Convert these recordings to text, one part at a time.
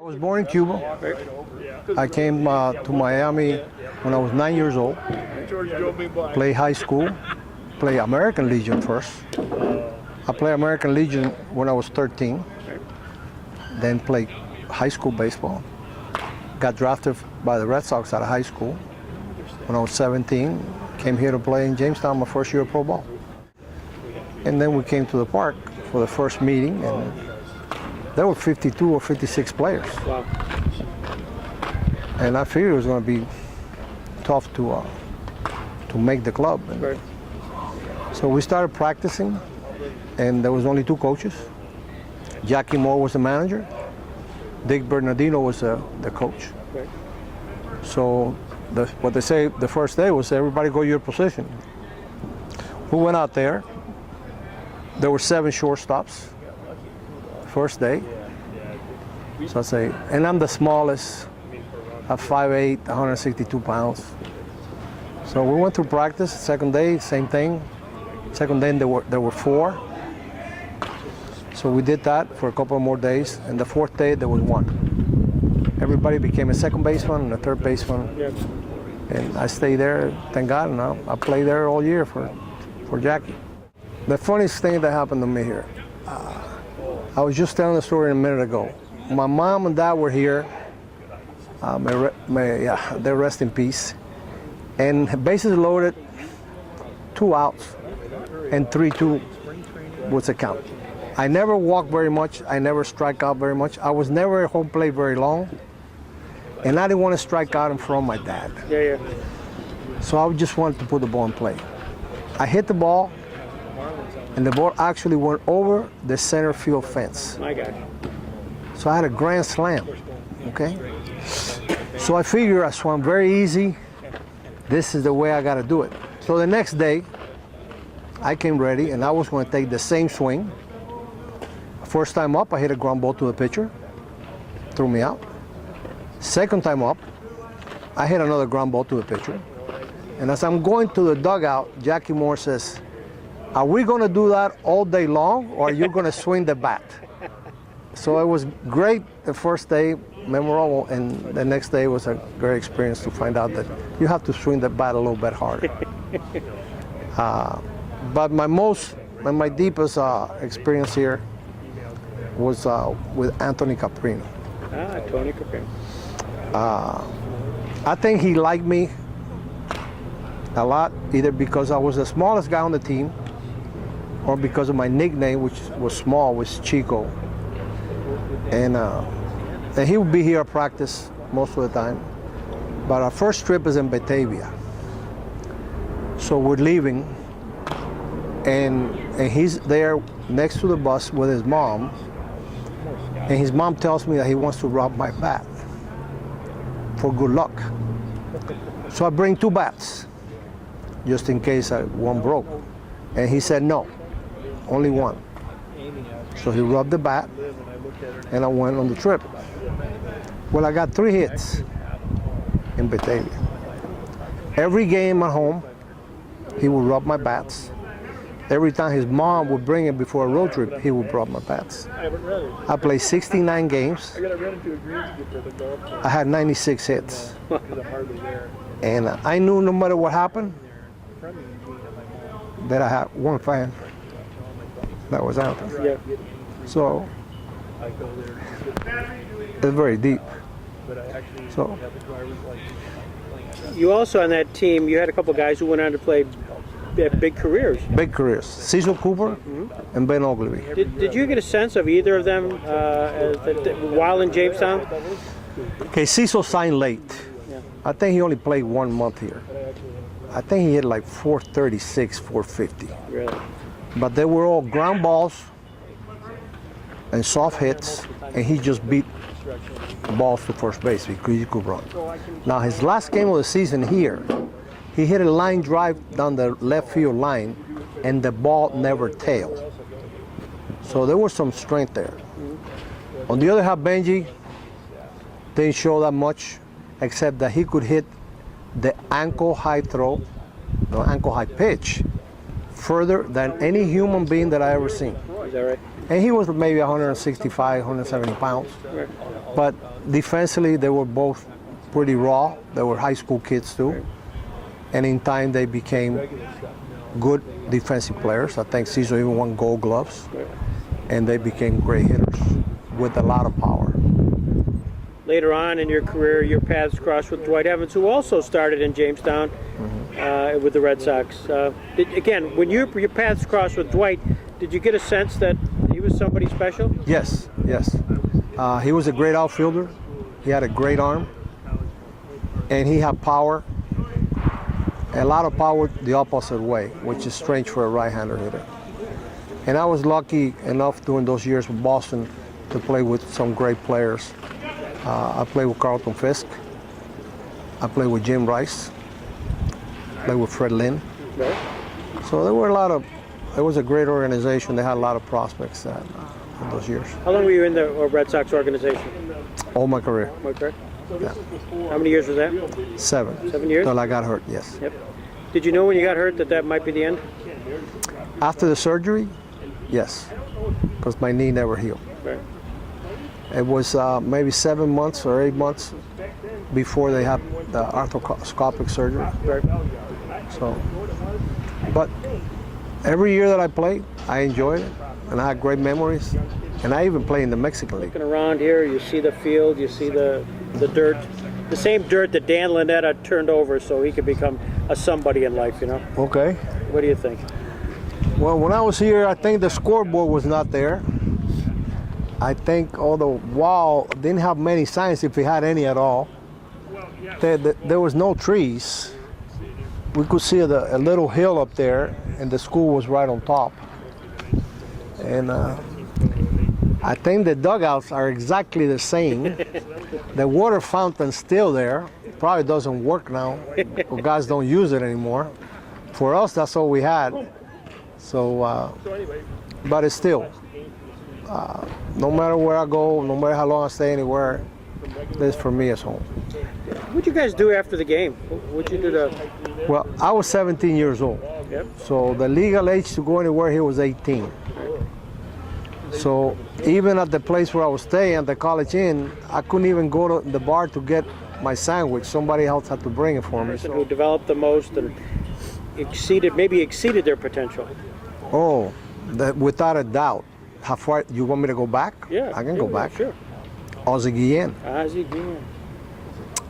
I was born in Cuba. I came to Miami when I was 9 years old. Played high school, played American Legion first. I played American Legion when I was 13. Then played high school baseball. Got drafted by the Red Sox out of high school. When I was 17, came here to play in Jamestown my first year of pro ball. And then we came to the park for the first meeting, and there were 52 or 56 players. Wow. And I figured it was going to be tough to make the club. And Right. so we started practicing, and there was only two coaches. Jackie Moore was the manager. Dick Bernardino was the coach. Right. So what they say the first day was everybody go your position. We went out there. There were 7 shortstops. First day. So I say, and I'm the smallest at 5'8", 162 pounds. So we went through practice. Second day, same thing. Second day there were 4. So we did that for a couple more days, and the fourth day there was 1. Everybody became a second baseman and a third baseman. Yeah. And I stayed there, thank God, and I played there all year for Jackie. The funniest thing that happened to me here, I was just telling the story a minute ago. My mom and dad were here, they rest in peace, and bases loaded, 2 outs, and 3-2 was the count. I never walked very much, I never strike out very much. I was never at home plate very long, and I didn't want to strike out in front of my dad. Yeah. So I just wanted to put the ball in play. I hit the ball, and the ball actually went over the center field fence. My God. So I had a grand slam, okay? So I figured I swung very easy. This is the way I gotta do it. So the next day, I came ready, and I was gonna take the same swing. First time up, I hit a ground ball to the pitcher, threw me out. Second time up, I hit another ground ball to the pitcher. And as I'm going to the dugout, Jackie Moore says, "Are we gonna do that all day long, or are you gonna swing the bat?" So it was great the first day, memorable, and the next day was a great experience to find out that you have to swing the bat a little bit harder. But my deepest experience here was with Anthony Caprino. Tony Caprino. I think he liked me a lot, either because I was the smallest guy on the team, or because of my nickname, which was small, was Chico. And he would be here at practice most of the time. But our first trip is in Batavia. So we're leaving, and he's there next to the bus with his mom, and his mom tells me that he wants to rub my bat for good luck. So I bring 2 bats, just in case one broke. And he said no, only 1. So he rubbed the bat, and I went on the trip. Well, I got 3 hits in Batavia. Every game at home, he would rub my bats. Every time his mom would bring him before a road trip, he would rub my bats. I played 69 games. I had 96 hits. And I knew no matter what happened, that I had one fan. That was Anthony. Yeah. So it's very deep. So You also on that team, you had a couple guys who went on to play big careers. big careers. Cecil Cooper and Ben Ogilvy. Did you get a sense of either of them while in Jamestown? Okay, Cecil signed late. Yeah. I think he only played 1 month here. I think he hit like 436, 450. Really? But they were all ground balls and soft hits, and he just beat balls to first base because he could run. Now his last game of the season here, he hit a line drive down the left field line, and the ball never tailed. So there was some strength there. On the other hand, Benji didn't show that much, except that he could hit the ankle high throw, the ankle high pitch, further than any human being that I ever seen. Is that right? And he was maybe 165, 170 pounds. Right. But defensively, they were both pretty raw. They were high school kids too. Right. And in time, they became good defensive players. I think Cesar even won Gold Gloves. Right. And they became great hitters with a lot of power. Later on in your career, your paths crossed with Dwight Evans, who also started in Jamestown with the Red Sox. Again, when your paths crossed with Dwight, did you get a sense that he was somebody special? Yes, yes. He was a great outfielder. He had a great arm. And he had power. A lot of power the opposite way, which is strange for a right-hander hitter. And I was lucky enough during those years with Boston to play with some great players. I played with Carlton Fisk. I played with Jim Rice. Played with Fred Lynn. Right. So it was a great organization. They had a lot of prospects in those years. How long were you in the Red Sox organization? All my career. Okay. Yeah. How many years was that? 7. 7 years? Till I got hurt, yes. Yep. Did you know when you got hurt that might be the end? After the surgery, yes, because my knee never healed. Right. It was maybe 7 months or 8 months before they had the arthroscopic surgery. Right. So, but every year that I played, I enjoyed it, and I had great memories. And I even played in the Mexican League. Looking around here, you see the field, you see the dirt, the same dirt that Dan Lynetta turned over so he could become a somebody in life, you know? Okay. What do you think? Well, when I was here, I think the scoreboard was not there. I think the wall didn't have many signs, if it had any at all. There was no trees. We could see a little hill up there, and the school was right on top. And I think the dugouts are exactly the same. The water fountain's still there. Probably doesn't work now. Guys don't use it anymore. For us, that's all we had. So, but it's still, no matter where I go, no matter how long I stay anywhere, this for me is home. What'd you guys do after the game? What'd you do to... Well, I was 17 years old. Yep. So the legal age to go anywhere here was 18. So even at the place where I was staying, at the College Inn, I couldn't even go to the bar to get my sandwich. Somebody else had to bring it for me. person who developed the most and maybe exceeded their potential? Oh, without a doubt. How far, you want me to go back? Yeah. I can go back. Sure. Ozzie Guillen. Ozzie Guillen.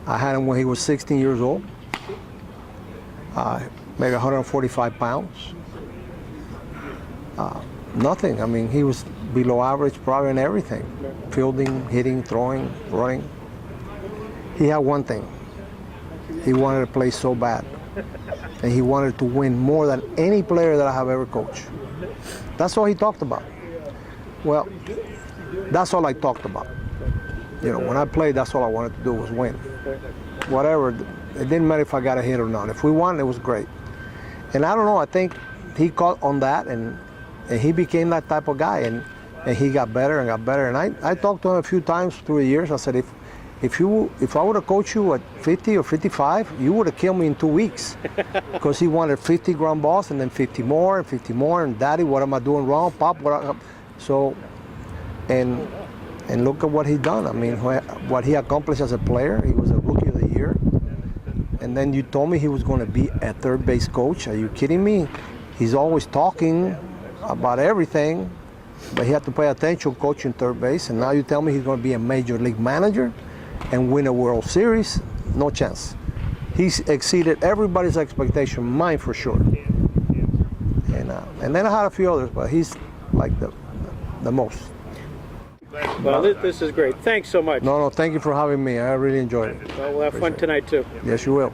I had him when he was 16 years old. Maybe 145 pounds. Nothing. I mean, he was below average probably in everything. Fielding, hitting, throwing, running. He had one thing. He wanted to play so bad. And he wanted to win more than any player that I have ever coached. That's all he talked about. Well, that's all I talked about. You know, when I played, that's all I wanted to do was win. Whatever, it didn't matter if I got a hit or not. If we won, it was great. And I don't know, I think he caught on that and he became that type of guy and he got better and got better. And I talked to him a few times through the years. I said, if I would have coached you at 50 or 55, you would have killed me in 2 weeks. Because he wanted 50 ground balls and then 50 more and 50 more. And Daddy, what am I doing wrong? Pop, so, and look at what he done. I mean, what he accomplished as a player. He was a Rookie of the Year. And then you told me he was going to be a third base coach. Are you kidding me? He's always talking about everything, but he had to pay attention coaching third base. And now you tell me he's going to be a major league manager and win a World Series? No chance. He's exceeded everybody's expectation, mine for sure. And then I had a few others, but he's like the most. Well, this is great. Thanks so much. No, thank you for having me. I really enjoyed it. Well, we'll have fun tonight too. Yes, you will.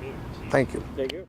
Thank you. Thank you.